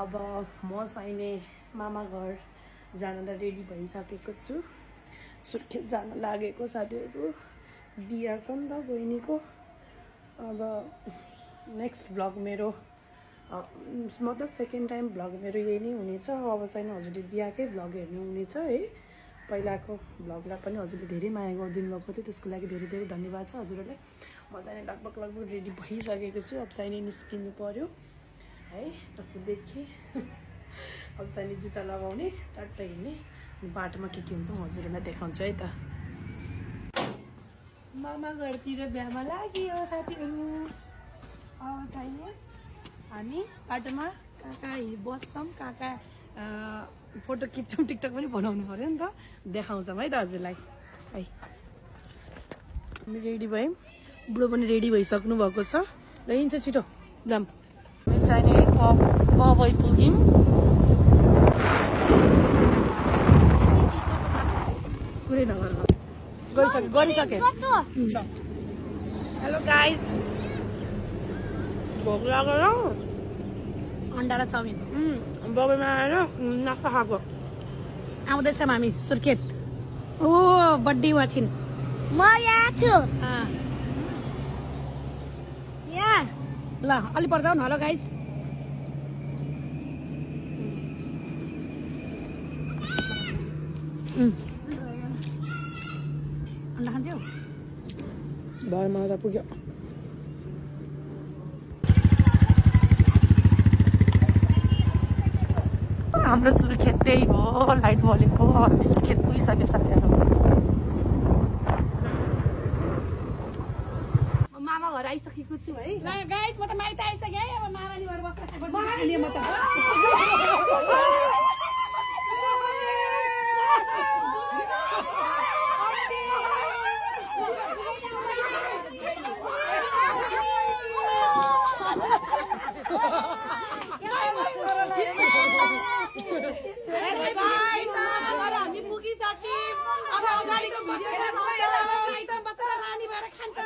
अब म चाहिने मामा घर जानलाई रेडी भइसकेको छु। सुर्खेत जान लागेको साथीहरु, बिहा छ नि त बहिनीको। अब नेक्स्ट भ्लग मेरो मतलब सेकेन्ड टाइम भ्लग मेरो यही नै हुनेछ। अब चाहिँ हजुरले बिहाकै भ्लग हेर्नु हुनेछ है। पहिलाको भ्लगलाई पनि हजुरले धेरै माया गरिदिनु भएको थियो, त्यसको लागि धेरै धेरै धन्यवाद छ हजुरहरूलाई। म चाहिँ लगभग रेडी भइसकेको छु। अब चाहिँ निस्किनु पर्यो है। कस्तो देखेँ अब चाहिँ जुत्ता लगाउने, चट्ट हिँड्ने, बाटोमा के हुन्छ म हजुरहरूलाई देखाउँछु है त। मामा घरतिर बिहामा लाग्यो साथीहरू। अब चाहिँ हामी बाटोमा कहाँ कहाँ बस्छौँ, कहाँ कहाँ फोटो खिच्छौँ, टिकटक पनि बनाउनु पर्यो नि त, देखाउँछौँ है त हजुरलाई है। हामी रेडी भयौँ, बुढो पनि रेडी भइसक्नु भएको छ। ल हिँड्छ छिटो जाम। चाहिने पबै पुग्यौँ। कुरै नगर्नु, गरिसके। हेलो गाइस, भोक लागेर अन्डा र चाउमिन बगैमा आएर नास्ता खाएको। आउँदैछौँ हामी सुर्खेत। ओ बड्डी वाचिन म यहाँ छु। यहाँ ल अलि पर जाऊ न। हेलो गाइस, अन्डा खान्छौ? भरमा त पुग्यो। हाम्रो सुर्खेत त्यही हो, लाइट बलेको। हामी सुर्खेत पुगिसक्यो साथीहरू। मामा घर आइसकेको छु है। ल गाइस, म त माइत आइसकेँ है। अब महारानी भएर बस्न म त हामी पुगिसक्यौँ। अब अगाडिको भिडियो बसेर रानी भएर खान्छ।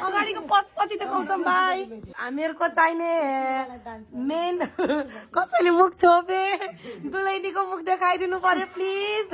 अगाडिको पछि देखाउँछौँ भाइ। हामीहरूको चाहिने मेन कसैले मुख छोपे, दुलैनीको मुख देखाइदिनु पर्यो प्लिज।